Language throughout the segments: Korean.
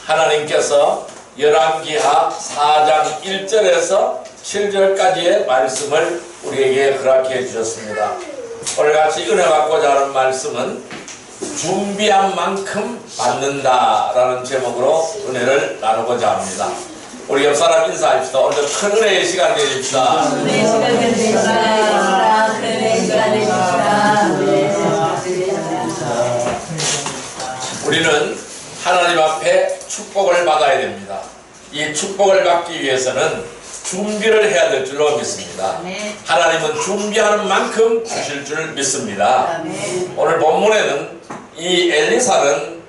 하나님께서 열왕기하 4장 1절에서 7절까지의 말씀을 우리에게 허락해 주셨습니다. 오늘같이 은혜 받고자 하는 말씀은 준비한 만큼 받는다라는 제목으로 은혜를 나누고자 합니다. 우리 옆 사람 인사합시다. 오늘도 큰 은혜의 시간 되십시다. 은혜의 시간 되십시다. 은혜의 시간 되십시다. 우리는 하나님 앞에 축복을 받아야 됩니다. 이 축복을 받기 위해서는 준비를 해야 될 줄로 믿습니다. 하나님은 준비하는 만큼 주실 줄 믿습니다. 오늘 본문에는 이 엘리사는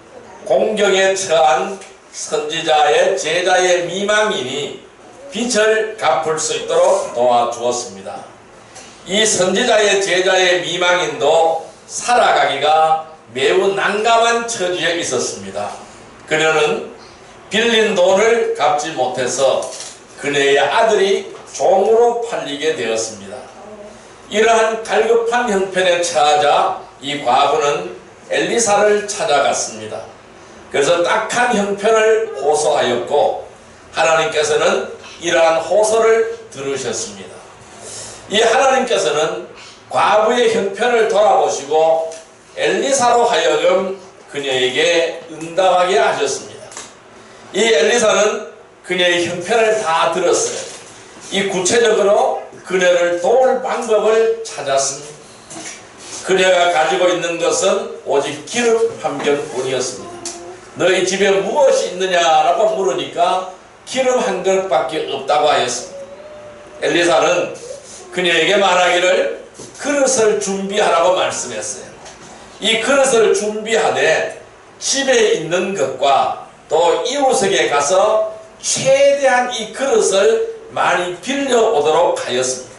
공경에 처한 선지자의 제자의 미망인이 빚을 갚을 수 있도록 도와주었습니다. 이 선지자의 제자의 미망인도 살아가기가 매우 난감한 처지에 있었습니다. 그녀는 빌린 돈을 갚지 못해서 그녀의 아들이 종으로 팔리게 되었습니다. 이러한 갈급한 형편에 처하자 이 과부는 엘리사를 찾아갔습니다. 그래서 딱한 형편을 호소하였고 하나님께서는 이러한 호소를 들으셨습니다. 이 하나님께서는 과부의 형편을 돌아보시고 엘리사로 하여금 그녀에게 응답하게 하셨습니다. 이 엘리사는 그녀의 형편을 다 들었어요. 이 구체적으로 그녀를 도울 방법을 찾았습니다. 그녀가 가지고 있는 것은 오직 기름 한 병뿐이었습니다. 너희 집에 무엇이 있느냐라고 물으니까 기름 한 그릇밖에 없다고 하였습니다. 엘리사는 그녀에게 말하기를 그릇을 준비하라고 말씀했어요. 이 그릇을 준비하되 집에 있는 것과 또 이웃에게 가서 최대한 이 그릇을 많이 빌려오도록 하였습니다.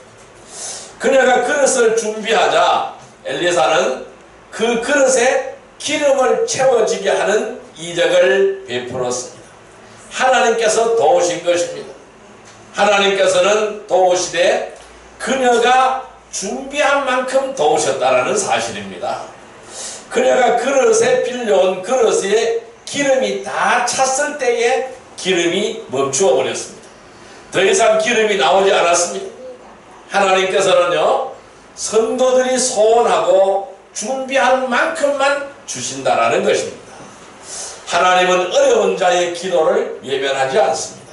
그녀가 그릇을 준비하자 엘리사는 그 그릇에 기름을 채워지게 하는 이적을 베풀었습니다. 하나님께서 도우신 것입니다. 하나님께서는 도우시되 그녀가 준비한 만큼 도우셨다라는 사실입니다. 그녀가 그릇에 빌려온 그릇에 기름이 다 찼을 때에 기름이 멈추어 버렸습니다. 더 이상 기름이 나오지 않았습니다. 하나님께서는요, 성도들이 소원하고 준비한 만큼만 주신다라는 것입니다. 하나님은 어려운 자의 기도를 외면하지 않습니다.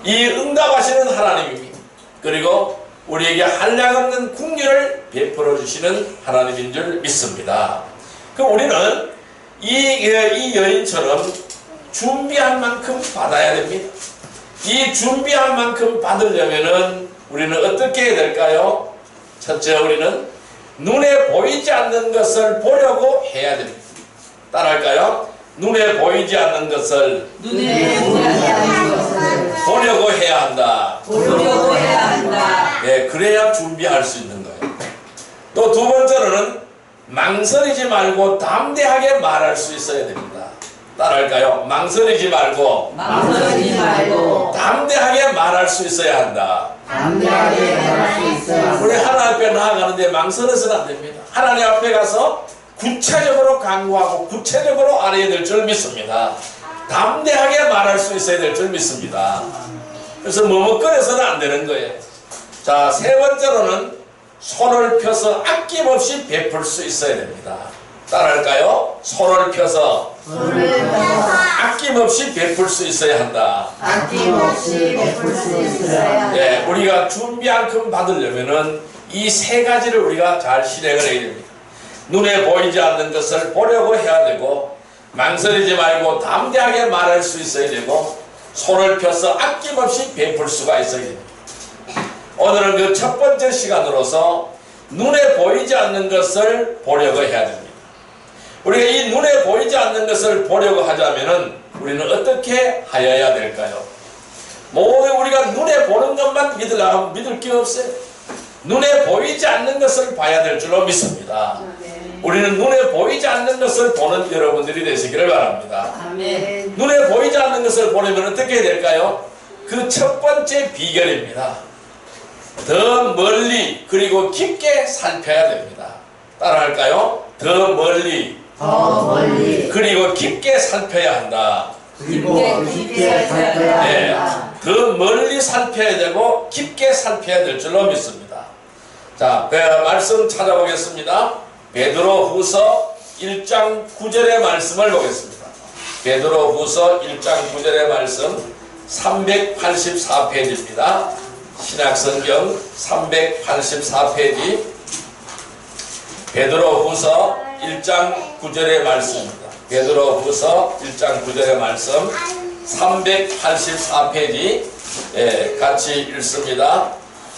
이 응답하시는 하나님입니다. 그리고 우리에게 한량없는 긍휼을 베풀어 주시는 하나님인 줄 믿습니다. 그럼 우리는 이 여인처럼 준비한 만큼 받아야 됩니다. 이 준비한 만큼 받으려면은 우리는 어떻게 해야 될까요? 첫째, 우리는 눈에 보이지 않는 것을 보려고 해야 됩니다. 따라할까요? 눈에 보이지 않는 것을 보려고 해야 한다. 보려고 해야 한다. 네, 그래야 준비할 수 있는 거예요. 또 두 번째로는 망설이지 말고 담대하게 말할 수 있어야 됩니다. 따라할까요? 망설이지 말고 담대하게 말할 수 있어야 한다. 담대하게 말할 수 있어야 한다. 우리 하나님 앞에 나아가는데 망설여서는 안 됩니다. 하나님 앞에 가서 구체적으로 강구하고 구체적으로 알아야 될 줄 믿습니다. 담대하게 말할 수 있어야 될 줄 믿습니다. 그래서 머뭇거려서는 안 되는 거예요. 자, 세 번째로는 손을 펴서 아낌없이 베풀 수 있어야 됩니다. 따라할까요? 손을 펴서 아낌없이 베풀 수 있어야 한다. 아낌없이 베풀 수 있어야 한다. 예, 우리가 준비한 큼 받으려면은 이 세 가지를 우리가 잘 실행을 해야 됩니다. 눈에 보이지 않는 것을 보려고 해야 되고, 망설이지 말고 담대하게 말할 수 있어야 되고, 손을 펴서 아낌없이 베풀 수가 있어야 됩니다. 오늘은 그 첫 번째 시간으로서 눈에 보이지 않는 것을 보려고 해야 됩니다. 우리가 이 눈에 보이지 않는 것을 보려고 하자면은 우리는 어떻게 하여야 될까요? 모두 우리가 눈에 보는 것만 믿으려면 믿을 게 없어요. 눈에 보이지 않는 것을 봐야 될 줄로 믿습니다. 우리는 눈에 보이지 않는 것을 보는 여러분들이 되시기를 바랍니다. 아멘. 눈에 보이지 않는 것을 보려면 어떻게 해야 될까요? 그 첫 번째 비결입니다. 더 멀리 그리고 깊게 살펴야 됩니다. 따라할까요? 더 멀리 그리고 깊게 살펴야 한다. 그리고 깊게 살펴야 네, 한다. 더 멀리 살펴야 되고 깊게 살펴야 될 줄로 믿습니다. 자, 말씀 찾아보겠습니다. 베드로후서 1장 9절의 말씀을 보겠습니다. 베드로후서 1장 9절의 말씀 384페이지입니다. 신약성경 384페이지 베드로후서 1장 9절의 말씀입니다. 베드로후서 1장 9절의 말씀 384페이지 같이 읽습니다.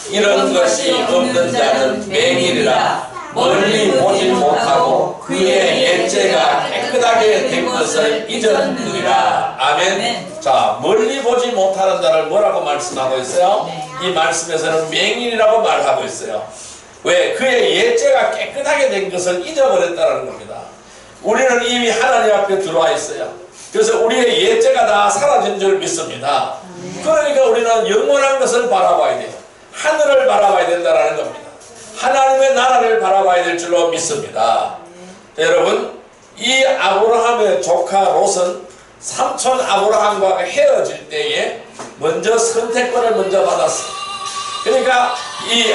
이런 것이 없는 자는 맹인이라 멀리 보지 못하고 그의 옛죄가 깨끗하게 된 것을 잊었느니라. 아멘. 자, 멀리 보지 못하는 자를 뭐라고 말씀하고 있어요? 이 말씀에서는 맹인이라고 말하고 있어요. 왜? 그의 옛죄가 깨끗하게 된 것을 잊어버렸다는 겁니다. 우리는 이미 하나님 앞에 들어와 있어요. 그래서 우리의 옛죄가 다 사라진 줄 믿습니다. 그러니까 우리는 영원한 것을 바라봐야 돼요. 하늘을 바라봐야 된다는 겁니다. 하나님의 나라를 바라봐야 될 줄로 믿습니다. 여러분, 이 아브라함의 조카 롯은 삼촌 아브라함과 헤어질 때에 먼저 선택권을 먼저 받았어요. 그러니까 이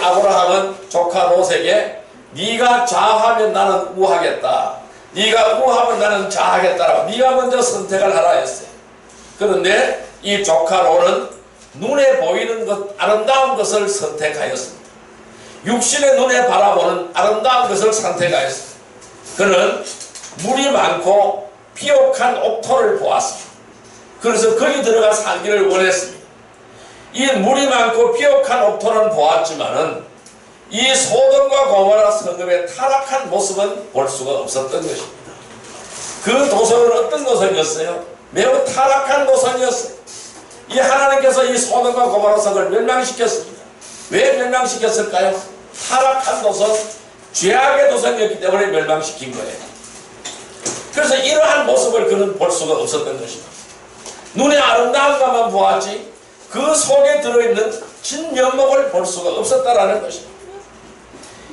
아브라함은 조카 롯에게 네가 좌하면 나는 우하겠다, 네가 우하면 나는 좌하겠다라고 네가 먼저 선택을 하라 했어요. 그런데 이 조카 롯은 눈에 보이는 것, 아름다운 것을 선택하였습니다. 육신의 눈에 바라보는 아름다운 것을 선택하였습니다. 그는 물이 많고 비옥한 옥토를 보았습니다. 그래서 거기 들어가 살기를 원했습니다. 이 물이 많고 비옥한 옥토는 보았지만은 이 소돔과 고모라 성읍의 타락한 모습은 볼 수가 없었던 것입니다. 그 도성은 어떤 도성이었어요? 매우 타락한 도성이었어요. 이 하나님께서 이 소돔과 고모라 성을 멸망시켰습니다. 왜 멸망시켰을까요? 타락한 도성, 죄악의 도성이었기 때문에 멸망시킨 거예요. 그래서 이러한 모습을 그는 볼 수가 없었던 것입니다. 눈에 아름다운 것만 보았지 그 속에 들어있는 진면목을 볼 수가 없었다라는 것입니다.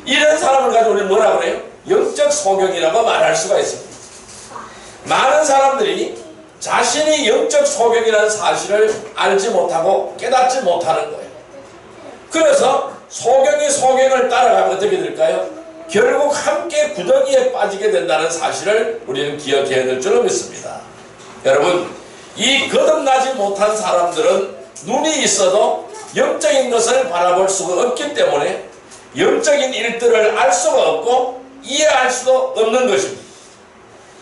이런 사람을 가지고 우리는 뭐라 그래요? 영적 소경이라고 말할 수가 있습니다. 많은 사람들이 자신이 영적 소경이라는 사실을 알지 못하고 깨닫지 못하는 거예요. 그래서 소경이 소경을 따라가면 어떻게 될까요? 결국 함께 구덩이에 빠지게 된다는 사실을 우리는 기억해야 될 줄로 믿습니다. 여러분, 이 거듭나지 못한 사람들은 눈이 있어도 영적인 것을 바라볼 수가 없기 때문에 영적인 일들을 알 수가 없고 이해할 수도 없는 것입니다.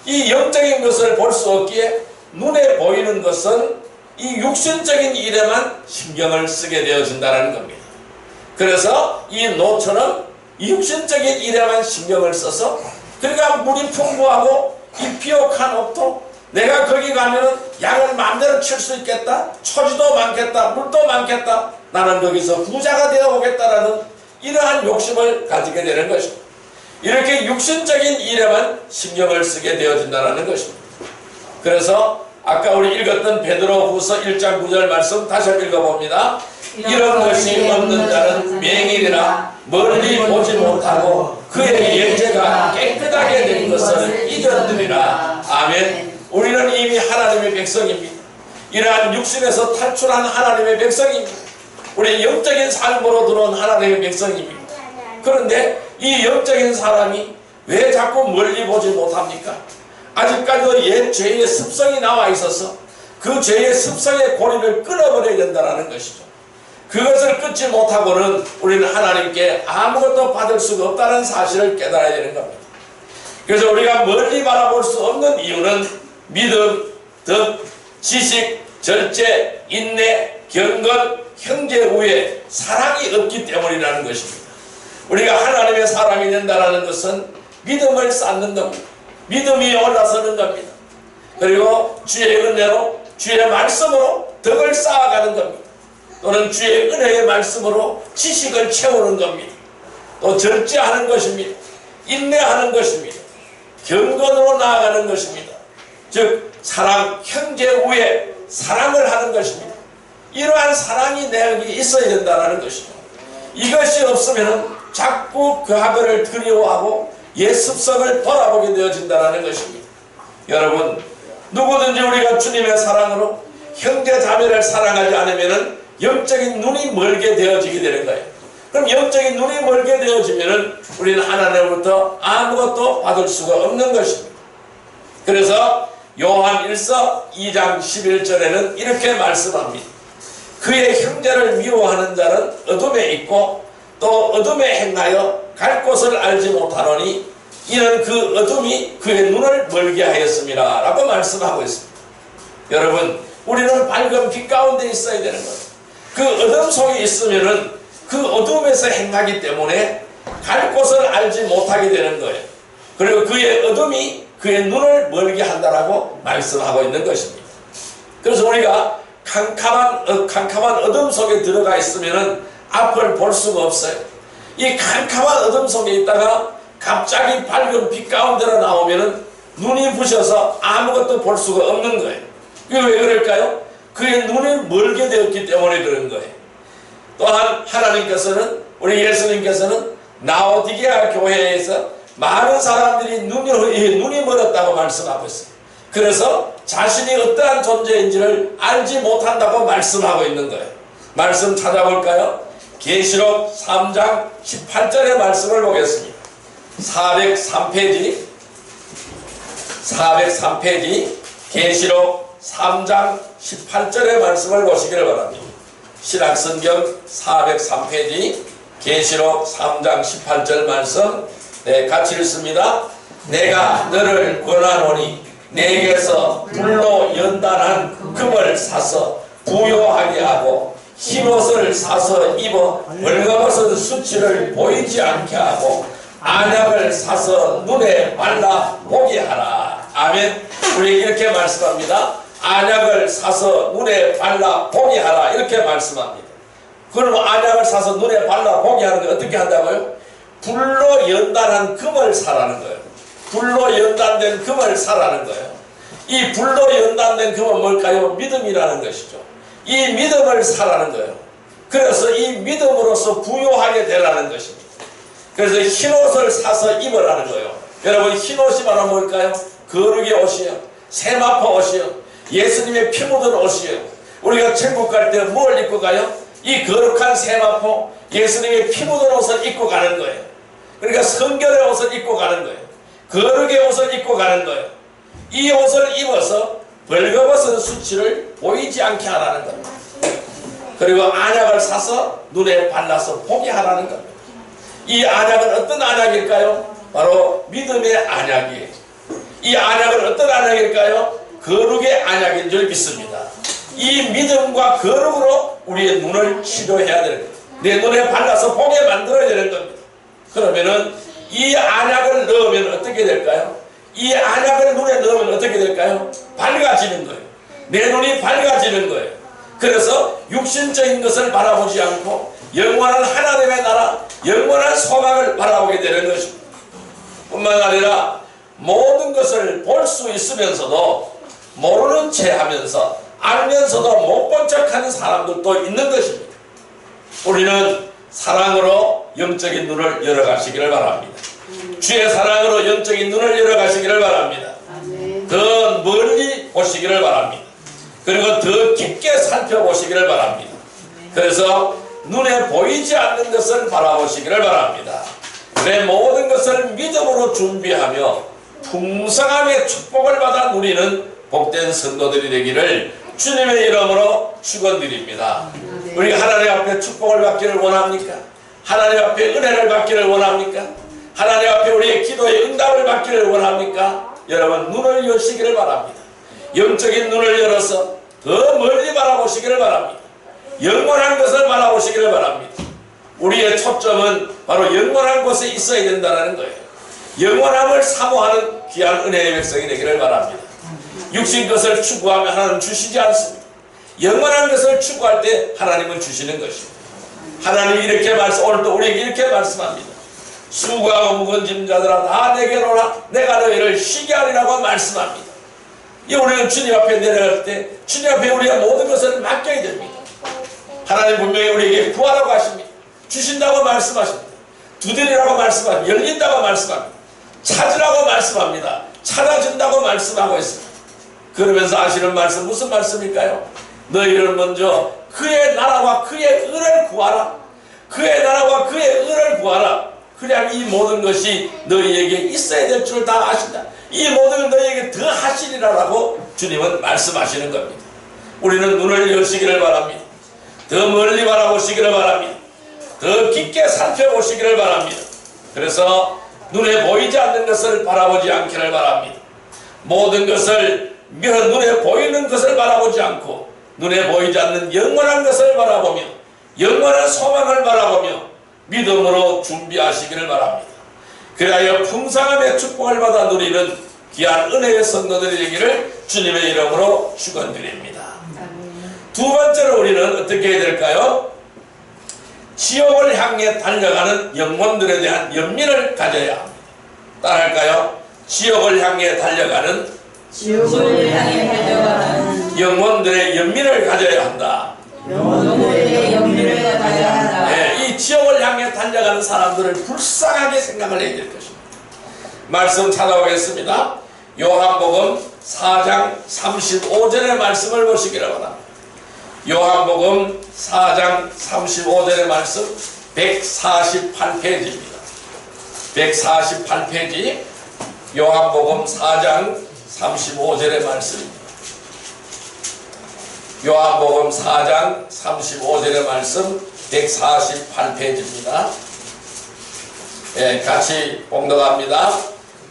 이 영적인 것을 볼 수 없기에 눈에 보이는 것은 이 육신적인 일에만 신경을 쓰게 되어진다는 겁니다. 그래서 이 노처럼 이 육신적인 일에만 신경을 써서 그러니까 물이 풍부하고 이 비옥한 옥토, 내가 거기 가면은 양을 마음대로 칠 수 있겠다, 초지도 많겠다, 물도 많겠다, 나는 거기서 부자가 되어 보겠다라는 이러한 욕심을 가지게 되는 것입니다. 이렇게 육신적인 일에만 신경을 쓰게 되어진다는 것입니다. 그래서 아까 우리 읽었던 베드로후서 1장 9절 말씀 다시 한번 읽어봅니다. 이런 것이 없는 자는 맹인이라 멀리 보지 못하고 그의 옛죄가 깨끗하게 된 것을 잊었느니라. 아멘. 우리는 이미 하나님의 백성입니다. 이러한 육신에서 탈출한 하나님의 백성입니다. 우리 영적인 삶으로 들어온 하나님의 백성입니다. 그런데 이 영적인 사람이 왜 자꾸 멀리 보지 못합니까? 아직까지도 옛 죄의 습성이 나와 있어서 그 죄의 습성의 고리를 끊어버려야 된다는 것이죠. 그것을 끊지 못하고는 우리는 하나님께 아무것도 받을 수가 없다는 사실을 깨달아야 되는 겁니다. 그래서 우리가 멀리 바라볼 수 없는 이유는 믿음, 덕, 지식, 절제, 인내, 경건, 형제 우애, 사랑이 없기 때문이라는 것입니다. 우리가 하나님의 사람이 된다는 것은 믿음을 쌓는 겁니다. 믿음이 올라서는 겁니다. 그리고 주의 은혜로, 주의 말씀으로 덕을 쌓아가는 겁니다. 또는 주의 은혜의 말씀으로 지식을 채우는 겁니다. 또 절제하는 것입니다. 인내하는 것입니다. 경건으로 나아가는 것입니다. 즉 사랑, 형제 우애, 사랑을 하는 것입니다. 이러한 사랑이 내게 있어야 된다는 것입니다. 이것이 없으면 자꾸 그 하늘을 그리워하고 옛 습성을 돌아보게 되어진다는 것입니다. 여러분, 누구든지 우리가 주님의 사랑으로 형제 자매를 사랑하지 않으면 영적인 눈이 멀게 되어지게 되는 거예요. 그럼 영적인 눈이 멀게 되어지면 우리는 하나님으로부터 아무것도 받을 수가 없는 것입니다. 그래서 요한 1서 2장 11절에는 이렇게 말씀합니다. 그의 형제를 미워하는 자는 어둠에 있고 또 어둠에 행하여 갈 곳을 알지 못하노니 이는 그 어둠이 그의 눈을 멀게 하였습니다 라고 말씀하고 있습니다. 여러분, 우리는 밝은 빛 가운데 있어야 되는 거예요. 그 어둠 속에 있으면은 그 어둠에서 행하기 때문에 갈 곳을 알지 못하게 되는 거예요. 그리고 그의 어둠이 그의 눈을 멀게 한다라고 말씀하고 있는 것입니다. 그래서 우리가 캄캄한 어둠 속에 들어가 있으면은 앞을 볼 수가 없어요. 이 캄캄한 어둠 속에 있다가 갑자기 밝은 빛 가운데로 나오면은 눈이 부셔서 아무것도 볼 수가 없는 거예요. 이게 왜 그럴까요? 그의 눈이 멀게 되었기 때문에 그런 거예요. 또한 하나님께서는, 우리 예수님께서는 라오디게아 교회에서 많은 사람들이 눈이 멀었다고 말씀하고 있어요. 그래서 자신이 어떠한 존재인지를 알지 못한다고 말씀하고 있는 거예요. 말씀 찾아볼까요? 계시록 3장 18절의 말씀을 보겠습니다. 403페이지 계시록 3장 18절의 말씀을 보시기를 바랍니다. 신약성경 403페이지 계시록 3장 18절 말씀, 네, 같이 읽습니다. 내가 너를 권하노니 내게서 불로 연단한 금을 사서 부요하게 하고 흰옷을 사서 입어 벌거벗은 수치를 보이지 않게 하고 안약을 사서 눈에 발라 보게 하라. 아멘. 우리 이렇게 말씀합니다. 안약을 사서 눈에 발라 보게 하라. 이렇게 말씀합니다. 그럼 안약을 사서 눈에 발라 보게 하는 게 어떻게 한다고요? 불로 연단한 금을 사라는 거예요. 불로 연단된 금을 사라는 거예요. 이 불로 연단된 금은 뭘까요? 믿음이라는 것이죠. 이 믿음을 사라는 거예요. 그래서 이 믿음으로써 부요하게 되라는 것입니다. 그래서 흰옷을 사서 입으라는 거예요. 여러분, 흰옷이 바로 뭘까요? 거룩의 옷이요, 세마포 옷이요, 예수님의 피 묻은 옷이요. 우리가 천국 갈 때 뭘 입고 가요? 이 거룩한 세마포, 예수님의 피 묻은 옷을 입고 가는 거예요. 그러니까 성결의 옷을 입고 가는 거예요. 거룩의 옷을 입고 가는 거예요. 이 옷을 입어서 벌거벗은 수치를 보이지 않게 하라는 겁니다. 그리고 안약을 사서 눈에 발라서 보게 하라는 겁니다. 이 안약은 어떤 안약일까요? 바로 믿음의 안약이에요. 이 안약은 어떤 안약일까요? 거룩의 안약인 줄 믿습니다. 이 믿음과 거룩으로 우리의 눈을 치료해야 되는 겁니다. 내 눈에 발라서 보게 만들어야 되는 겁니다. 그러면은 이 안약을 넣으면 어떻게 될까요? 이 안약을 눈에 넣으면 어떻게 될까요? 밝아지는 거예요. 내 눈이 밝아지는 거예요. 그래서 육신적인 것을 바라보지 않고 영원한 하나님의 나라, 영원한 소망을 바라보게 되는 것입니다. 뿐만 아니라 모든 것을 볼 수 있으면서도 모르는 채 하면서 알면서도 못 본 척하는 사람들도 있는 것입니다. 우리는 사랑으로 영적인 눈을 열어가시기를 바랍니다. 주의 사랑으로 영적인 눈을 열어가시기를 바랍니다. 더 멀리 보시기를 바랍니다. 그리고 더 깊게 살펴보시기를 바랍니다. 그래서 눈에 보이지 않는 것을 바라보시기를 바랍니다. 내 모든 것을 믿음으로 준비하며 풍성함의 축복을 받아 누리는 복된 성도들이 되기를 주님의 이름으로 축원드립니다. 우리가 하나님 앞에 축복을 받기를 원합니까? 하나님 앞에 은혜를 받기를 원합니까? 하나님 앞에 우리의 기도의 응답을 받기를 원합니까? 여러분, 눈을 여시기를 바랍니다. 영적인 눈을 열어서 더 멀리 바라보시기를 바랍니다. 영원한 것을 바라보시기를 바랍니다. 우리의 초점은 바로 영원한 곳에 있어야 된다는 거예요. 영원함을 사모하는 귀한 은혜의 백성이 되기를 바랍니다. 육신 것을 추구하면 하나님은 주시지 않습니다. 영원한 것을 추구할 때 하나님은 주시는 것입니다. 하나님이 이렇게 오늘도 우리에게 이렇게 말씀합니다. 수고하고 무거운 짐 자들아 다 내게로 오라. 내가 너희를 쉬게 하리라고 말씀합니다. 우리는 주님 앞에 내려갈 때 주님 앞에 우리가 모든 것을 맡겨야 됩니다. 하나님 분명히 우리에게 구하라고 하십니다. 주신다고 말씀하십니다. 두드리라고 말씀합니다. 열린다고 말씀합니다. 찾으라고 말씀합니다. 찾아준다고 말씀하고 있습니다. 그러면서 하시는 말씀 무슨 말씀일까요? 너희는 먼저 그의 나라와 그의 의를 구하라. 그의 나라와 그의 의를 구하라. 그래야 이 모든 것이 너희에게 있어야 될 줄 다 아신다. 이 모든 걸 너희에게 더 하시리라라고 주님은 말씀하시는 겁니다. 우리는 눈을 여시기를 바랍니다. 더 멀리 바라보시기를 바랍니다. 더 깊게 살펴보시기를 바랍니다. 그래서 눈에 보이지 않는 것을 바라보지 않기를 바랍니다. 모든 것을 눈에 보이는 것을 바라보지 않고 눈에 보이지 않는 영원한 것을 바라보며 영원한 소망을 바라보며 믿음으로 준비하시기를 바랍니다. 그리하여 풍성함의 축복을 받아 누리는 귀한 은혜의 성도들이 되기를 주님의 이름으로 축원드립니다. 두 번째로 우리는 어떻게 해야 될까요? 지옥을 향해 달려가는 영혼들에 대한 연민을 가져야 합니다. 따라할까요? 지옥을 향해 달려가는 영혼들의 연민을 가져야 한다. 네, 이 지옥을 향해 달려가는 사람들을 불쌍하게 생각을 해야 될 것입니다. 말씀 찾아보겠습니다. 요한복음 4장 35절의 말씀을 보시기를 바랍니다. 요한복음 4장 35절의 말씀 148페이지입니다. 148페이지 요한복음 4장 35절의 말씀입니다. 요한복음 4장 35절의 말씀 148페이지입니다. 예, 같이 봉독합니다.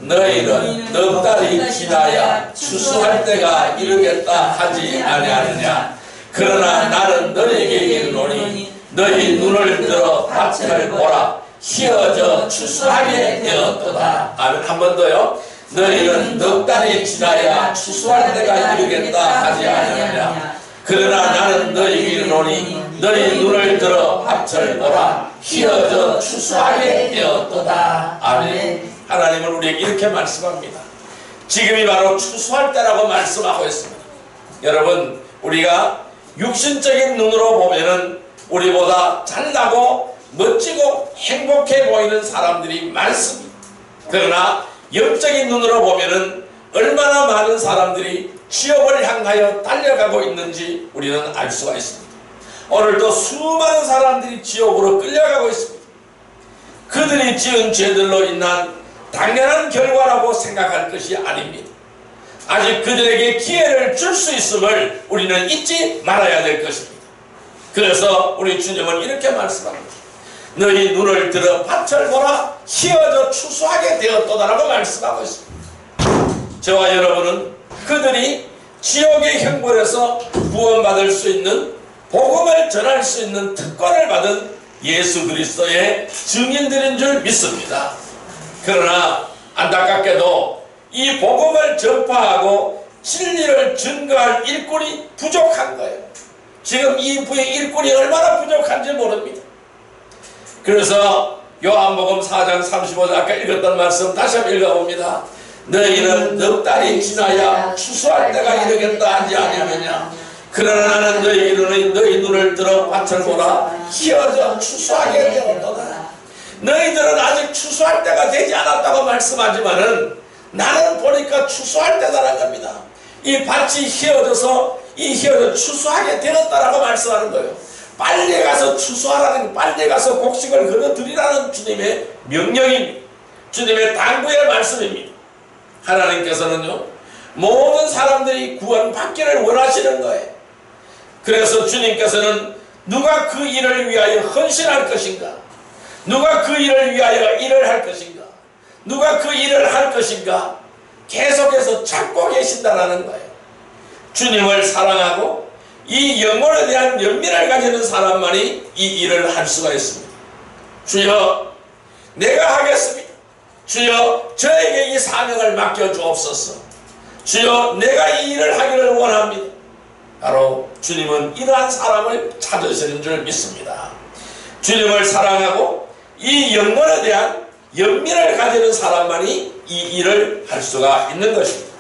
너희는 넉 달이 지나야 추수할 때가 이르겠다 하지 아니하느냐. 그러나 나는 너희에게 이르노니 너희 눈을 들어 밭을 보라. 휘어져 추수하게 되었도다. 아멘. 한 번 더요. 너희는 넉 달이 지나야 추수할 때가 이르겠다 하지 아니하느냐. 그러나 나는 너희에게 이르노니 너희 눈을 들어 밭을 보라. 휘어져 추수하게 되었도다. 아멘. 하나님은 우리에게 이렇게 말씀합니다. 지금이 바로 추수할 때라고 말씀하고 있습니다. 여러분, 우리가 육신적인 눈으로 보면은 우리보다 잘나고 멋지고 행복해 보이는 사람들이 많습니다. 그러나 영적인 눈으로 보면은 얼마나 많은 사람들이 지옥을 향하여 달려가고 있는지 우리는 알 수가 있습니다. 오늘도 수많은 사람들이 지옥으로 끌려가고 있습니다. 그들이 지은 죄들로 인한 당연한 결과라고 생각할 것이 아닙니다. 아직 그들에게 기회를 줄 수 있음을 우리는 잊지 말아야 될 것입니다. 그래서 우리 주님은 이렇게 말씀합니다. 너희 눈을 들어 밭을 보라. 휘어져 추수하게 되었도다라고 말씀하고 있습니다. 저와 여러분은 그들이 지옥의 형벌에서 구원받을 수 있는 복음을 전할 수 있는 특권을 받은 예수 그리스도의 증인들인 줄 믿습니다. 그러나 안타깝게도 이 복음을 전파하고 진리를 증거할 일꾼이 부족한 거예요. 지금 이 일꾼이 얼마나 부족한지 모릅니다. 그래서 요한복음 4장 35절 아까 읽었던 말씀 다시 한번 읽어봅니다. 너희는 넉 달이 지나야 추수할 때가 이르겠다 하지 아니하느냐. 그러나 나는 너희 눈을 들어 밭을 보라. 휘어져 추수하게 되었도다. 너희들은 아직 추수할 때가 되지 않았다고 말씀하지만은 나는 보니까 추수할 때다라는 겁니다. 이 밭이 휘어져서 추수하게 되었다라고 말씀하는 거예요. 빨리 가서 추수하라는, 빨리 가서 곡식을 걸어드리라는 주님의 명령입니다. 주님의 당부의 말씀입니다. 하나님께서는요, 모든 사람들이 구원받기를 원하시는 거예요. 그래서 주님께서는 누가 그 일을 위하여 헌신할 것인가? 누가 그 일을 위하여 일을 할 것인가? 누가 그 일을 할 것인가? 계속해서 찾고 계신다라는 거예요. 주님을 사랑하고 이 영혼에 대한 연민을 가지는 사람만이 이 일을 할 수가 있습니다. 주여, 내가 하겠습니다. 주여, 저에게 이 사명을 맡겨주옵소서. 주여, 내가 이 일을 하기를 원합니다. 바로 주님은 이러한 사람을 찾으시는 줄 믿습니다. 주님을 사랑하고 이 영혼에 대한 연민을 가지는 사람만이 이 일을 할 수가 있는 것입니다.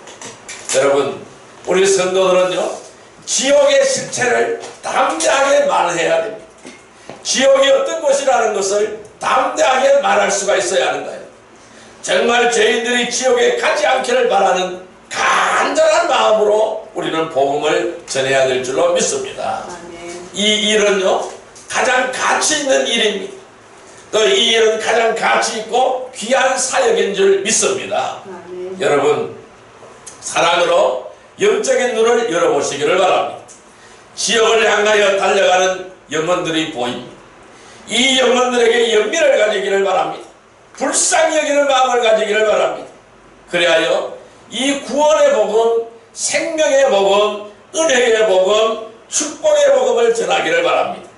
여러분, 우리 성도들은요, 지옥의 실체를 담대하게 말해야 됩니다. 지옥이 어떤 곳이라는 것을 담대하게 말할 수가 있어야 하는 거예요. 정말 죄인들이 지옥에 가지 않기를 바라는 간절한 마음으로 우리는 복음을 전해야 될 줄로 믿습니다. 이 일은요 가장 가치 있는 일입니다. 또 이 일은 가장 가치 있고 귀한 사역인 줄 믿습니다. 여러분 사랑으로 영적인 눈을 열어보시기를 바랍니다. 지역을 향하여 달려가는 영혼들이 보입니다. 이 영혼들에게 연민을 가지기를 바랍니다. 불쌍히 여기는 마음을 가지기를 바랍니다. 그리하여 이 구원의 복음, 생명의 복음, 은혜의 복음, 축복의 복음을 전하기를 바랍니다.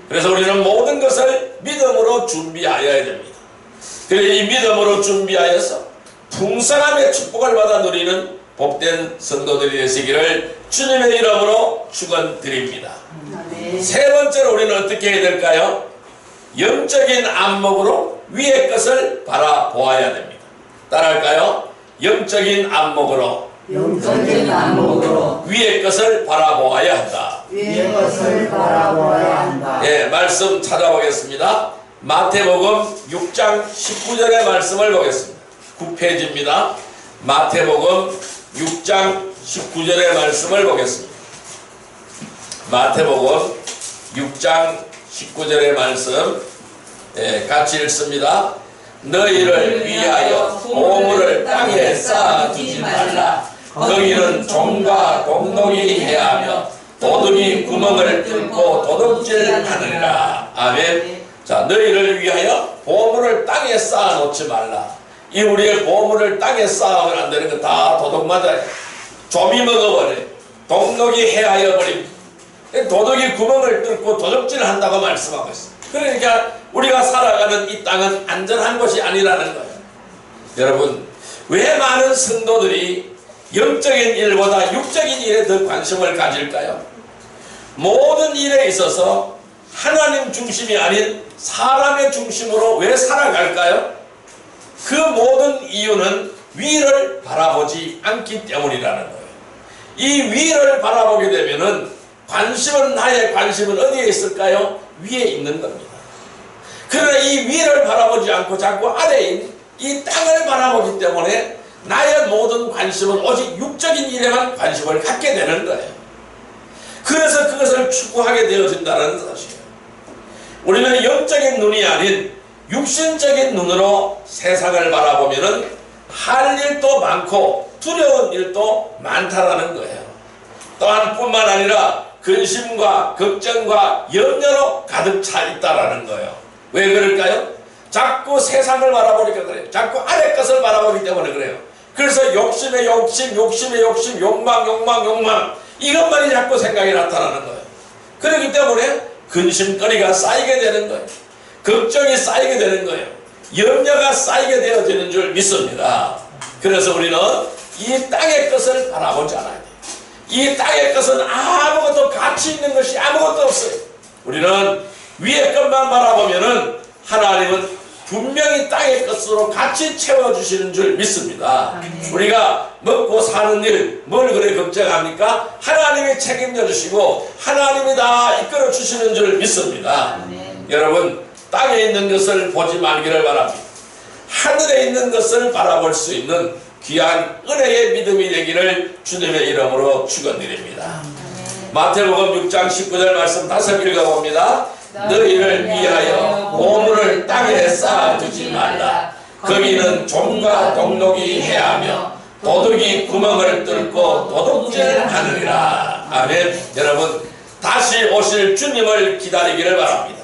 그래서 우리는 모든 것을 믿음으로 준비하여야 됩니다. 그래서 이 믿음으로 준비하여서 풍성함의 축복을 받아 누리는 복된 성도들이 되시기를 주님의 이름으로 축원드립니다. 세 번째로 우리는 어떻게 해야 될까요? 영적인 안목으로 위의 것을 바라보아야 됩니다. 따라할까요? 영적인 안목으로 위의 것을 바라보아야 한다. 위의 것을 바라보아야 한다. 예, 말씀 찾아보겠습니다. 마태복음 6장 19절의 말씀을 보겠습니다. 9페이지입니다. 마태복음 6장 19절의 말씀을 보겠습니다. 마태복음 6장 19절의 말씀 같이 읽습니다. 너희를 위하여 보물을 땅에 쌓아두지 말라. 거기는 종과 동독이 해하며 도둑이 구멍을 뚫고 도둑질하느니라. 아멘. 자, 너희를 위하여 보물을 땅에 쌓아놓지 말라. 이 우리의 보물을 땅에 쌓으면 안 되는 거 다 도둑 맞아요. 좀이 먹어버려. 동독이 해하여 버립니다. 도둑이 구멍을 뚫고 도둑질을 한다고 말씀하고 있어요. 그러니까 우리가 살아가는 이 땅은 안전한 곳이 아니라는 거예요. 여러분, 왜 많은 성도들이 영적인 일보다 육적인 일에 더 관심을 가질까요? 모든 일에 있어서 하나님 중심이 아닌 사람의 중심으로 왜 살아갈까요? 그 모든 이유는 위를 바라보지 않기 때문이라는 거예요. 이 위를 바라보게 되면은 나의 관심은 어디에 있을까요? 위에 있는 겁니다. 그러나 이 위를 바라보지 않고 자꾸 아래에 있는 이 땅을 바라보기 때문에 나의 모든 관심은 오직 육적인 일에만 관심을 갖게 되는 거예요. 그래서 그것을 추구하게 되어진다는 것이에요. 우리는 영적인 눈이 아닌 육신적인 눈으로 세상을 바라보면은 할 일도 많고 두려운 일도 많다라는 거예요. 또한 뿐만 아니라 근심과 걱정과 염려로 가득 차 있다라는 거예요. 왜 그럴까요? 자꾸 세상을 바라보니까 그래요. 자꾸 아래 것을 바라보기 때문에 그래요. 그래서 욕심에 욕심, 욕심에 욕심, 욕망, 욕망, 욕망, 이것만이 자꾸 생각이 나타나는 거예요. 그렇기 때문에 근심거리가 쌓이게 되는 거예요. 걱정이 쌓이게 되는 거예요. 염려가 쌓이게 되어지는 줄 믿습니다. 그래서 우리는 이 땅의 것을 바라보지 않아야 돼요. 이 땅의 것은 아무것도 가치 있는 것이 아무것도 없어요. 우리는 위의 것만 바라보면은 하나님은 분명히 땅의 것으로 같이 채워주시는 줄 믿습니다. 우리가 먹고 사는 일, 뭘 그래 걱정합니까? 하나님이 책임져 주시고 하나님이 다 이끌어 주시는 줄 믿습니다. 여러분, 땅에 있는 것을 보지 말기를 바랍니다. 하늘에 있는 것을 바라볼 수 있는 귀한 은혜의 믿음이 되기를 주님의 이름으로 축원드립니다. 마태복음 6장 19절 말씀 다시 읽어봅니다. 너희를 위하여 보물을 땅에 쌓아두지 말라. 거기는 종과 동독이 해하며 도둑이 구멍을 뚫고 도둑질하느니라. 아멘. 여러분, 다시 오실 주님을 기다리기를 바랍니다.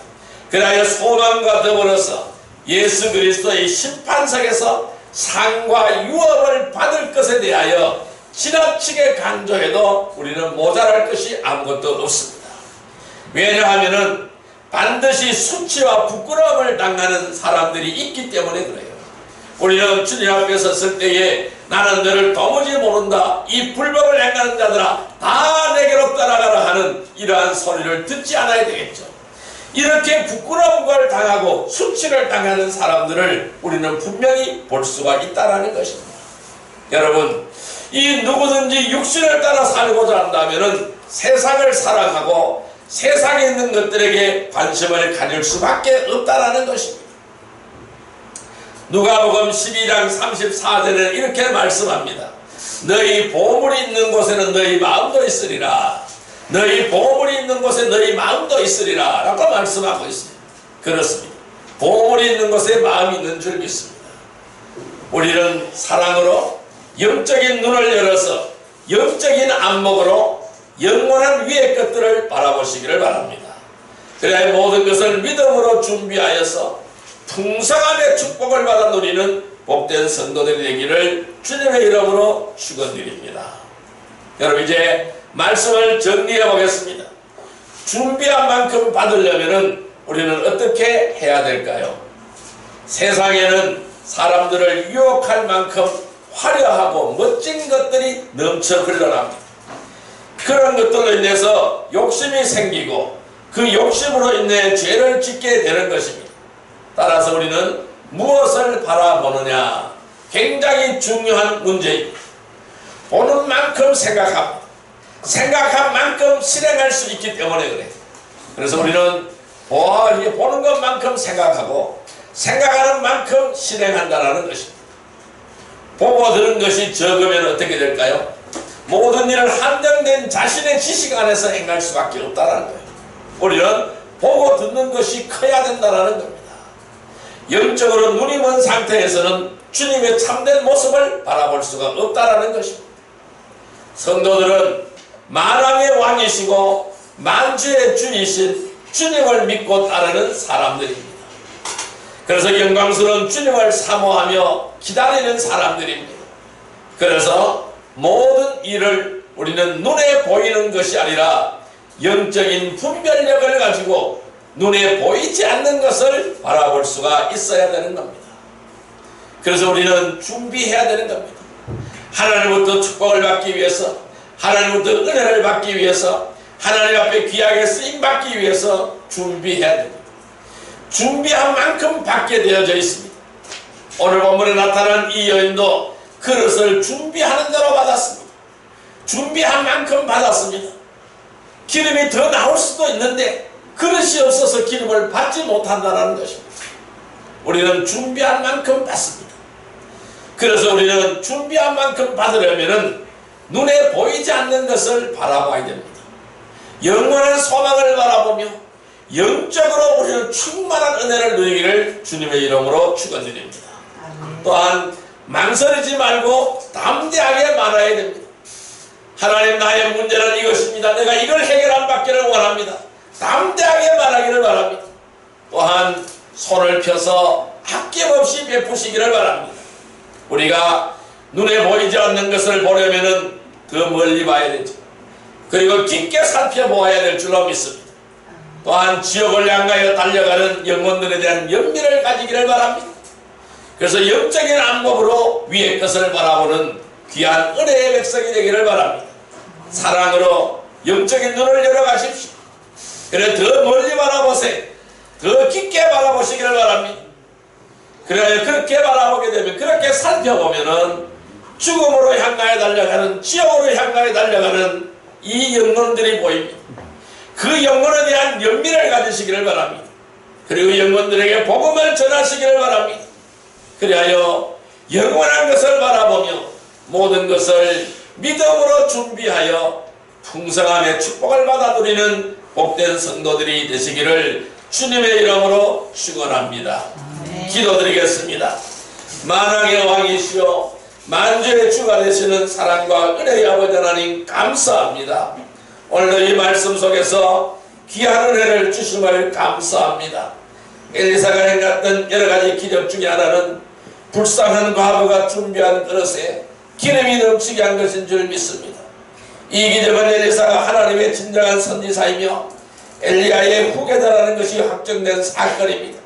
그리하여 소망과 더불어서 예수 그리스도의 심판석에서 상과 유업을 받을 것에 대하여 지나치게 강조해도 우리는 모자랄 것이 아무것도 없습니다. 왜냐하면 반드시 수치와 부끄러움을 당하는 사람들이 있기 때문에 그래요. 우리는 주님 앞에 섰을 때에 나는 너를 도무지 모른다, 이 불법을 행하는 자들아 다 내게로 따라가라 하는 이러한 소리를 듣지 않아야 되겠죠. 이렇게 부끄러움을 당하고 수치를 당하는 사람들을 우리는 분명히 볼 수가 있다는 것입니다. 여러분, 이 누구든지 육신을 따라 살고자 한다면 세상을 사랑하고 세상에 있는 것들에게 관심을 가질 수밖에 없다는 것입니다. 누가복음 12장 34절에 이렇게 말씀합니다. 너희 보물이 있는 곳에는 너희 마음도 있으리라. 너희 보물이 있는 곳에 너희 마음도 있으리라 라고 말씀하고 있습니다. 그렇습니다. 보물이 있는 곳에 마음이 있는 줄 믿습니다. 우리는 사랑으로 영적인 눈을 열어서 영적인 안목으로 영원한 위의 것들을 바라보시기를 바랍니다. 그래야 모든 것을 믿음으로 준비하여서 풍성함의 축복을 받아 누리는 복된 성도들이 되기를 주님의 이름으로 축원드립니다. 여러분, 이제 말씀을 정리해 보겠습니다. 준비한 만큼 받으려면 우리는 어떻게 해야 될까요? 세상에는 사람들을 유혹할 만큼 화려하고 멋진 것들이 넘쳐 흘러납니다. 그런 것들로 인해서 욕심이 생기고 그 욕심으로 인해 죄를 짓게 되는 것입니다. 따라서 우리는 무엇을 바라보느냐, 굉장히 중요한 문제입니다. 보는 만큼 생각하고 생각한 만큼 실행할 수 있기 때문에 그래요. 그래서 우리는 보는 것만큼 생각하고 생각하는 만큼 실행한다는 것입니다. 보고 들은 것이 적으면 어떻게 될까요? 모든 일을 한정된 자신의 지식 안에서 행할 수밖에 없다는 거예요. 우리는 보고 듣는 것이 커야 된다는 겁니다. 영적으로 눈이 먼 상태에서는 주님의 참된 모습을 바라볼 수가 없다는 것입니다. 성도들은 만왕의 왕이시고 만주의 주이신 주님을 믿고 따르는 사람들입니다. 그래서 영광스러운 주님을 사모하며 기다리는 사람들입니다. 그래서 모든 일을 우리는 눈에 보이는 것이 아니라 영적인 분별력을 가지고 눈에 보이지 않는 것을 바라볼 수가 있어야 되는 겁니다. 그래서 우리는 준비해야 되는 겁니다. 하나님부터 축복을 받기 위해서, 하나님부터 은혜를 받기 위해서, 하나님 앞에 귀하게 쓰임받기 위해서 준비해야 됩니다. 준비한 만큼 받게 되어져 있습니다. 오늘 본문에 나타난 이 여인도 그릇을 준비하는 대로 받았습니다. 준비한 만큼 받았습니다. 기름이 더 나올 수도 있는데 그릇이 없어서 기름을 받지 못한다는 것입니다. 우리는 준비한 만큼 받습니다. 그래서 우리는 준비한 만큼 받으려면 눈에 보이지 않는 것을 바라봐야 됩니다. 영원한 소망을 바라보며 영적으로 우리는 충만한 은혜를 누리기를 주님의 이름으로 축원드립니다. 또한 망설이지 말고 담대하게 말해야 됩니다. 하나님, 나의 문제는 이것입니다. 내가 이걸 해결한 받기를 원합니다. 담대하게 말하기를 바랍니다. 또한 손을 펴서 아낌없이 베푸시기를 바랍니다. 우리가 눈에 보이지 않는 것을 보려면 더 멀리 봐야 되죠. 그리고 깊게 살펴보아야 될 줄로 믿습니다. 또한 지옥을 향하여 달려가는 영혼들에 대한 연민을 가지기를 바랍니다. 그래서 영적인 안목으로 위의 것을 바라보는 귀한 은혜의 백성이 되기를 바랍니다. 사랑으로 영적인 눈을 열어가십시오. 그래 더 멀리 바라보세요. 더 깊게 바라보시기를 바랍니다. 그래 그렇게 바라보게 되면, 그렇게 살펴보면은 죽음으로 향하여 달려가는, 지옥으로 향하여 달려가는 이 영혼들이 보입니다. 그 영혼에 대한 연민을 가지시기를 바랍니다. 그리고 영혼들에게 복음을 전하시기를 바랍니다. 그리하여 영원한 것을 바라보며 모든 것을 믿음으로 준비하여 풍성함의 축복을 받아 누리는 복된 성도들이 되시기를 주님의 이름으로 축원합니다. 기도드리겠습니다. 만왕의 왕이시오 만주의 주가 되시는 사랑과 은혜의 아버지 하나님, 감사합니다. 오늘도 이 말씀 속에서 귀한 은혜를 주심을 감사합니다. 엘리사가 행했던 여러가지 기적 중에 하나는 불쌍한 과부가 준비한 그릇에 기름이 넘치게 한 것인 줄 믿습니다. 이 기적은 엘리사가 하나님의 진정한 선지자이며 엘리야의 후계자라는 것이 확정된 사건입니다.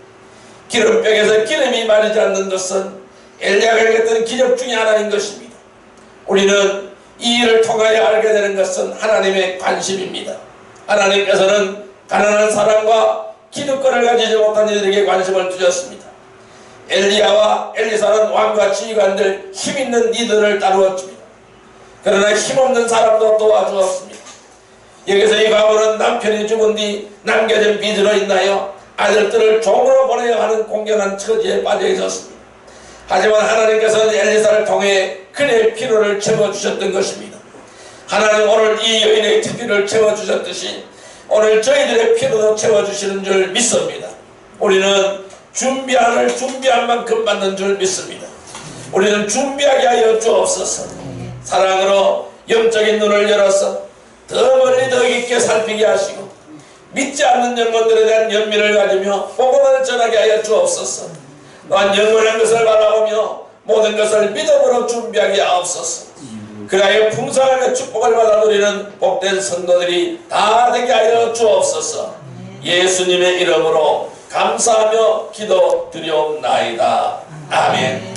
기름병에서 기름이 마르지 않는 것은 엘리야가 행했던 기적 중에 하나인 것입니다. 우리는 이 일을 통하여 알게 되는 것은 하나님의 관심입니다. 하나님께서는 가난한 사람과 기득권을 가지지 못한 이들에게 관심을 두셨습니다. 엘리야와 엘리사는 왕과 지휘관들, 힘있는 이들을 따르었습니다. 그러나 힘없는 사람도 도와주었습니다. 여기서 이 과부는 남편이 죽은 뒤 남겨진 빚으로 인하여 아들들을 종으로 보내야 하는 공경한 처지에 빠져 있었습니다. 하지만 하나님께서는 엘리사를 통해 그의 필요를 채워주셨던 것입니다. 하나님 오늘 이 여인의 필요를 채워주셨듯이 오늘 저희들의 필요도 채워주시는 줄 믿습니다. 우리는 준비한 만큼 받는 줄 믿습니다. 우리는 준비하게 하여 주옵소서. 사랑으로 영적인 눈을 열어서 더 멀리 더 깊게 살피게 하시고 믿지 않는 영혼들에 대한 연민을 가지며 복음을 전하게 하여 주옵소서. 또한 영원한 것을 바라보며 모든 것을 믿음으로 준비하게 하옵소서. 그라의 풍성함의 축복을 받아 누리는 복된 성도들이 다 되게 하여 주옵소서. 예수님의 이름으로 감사하며 기도드리옵나이다. 아멘.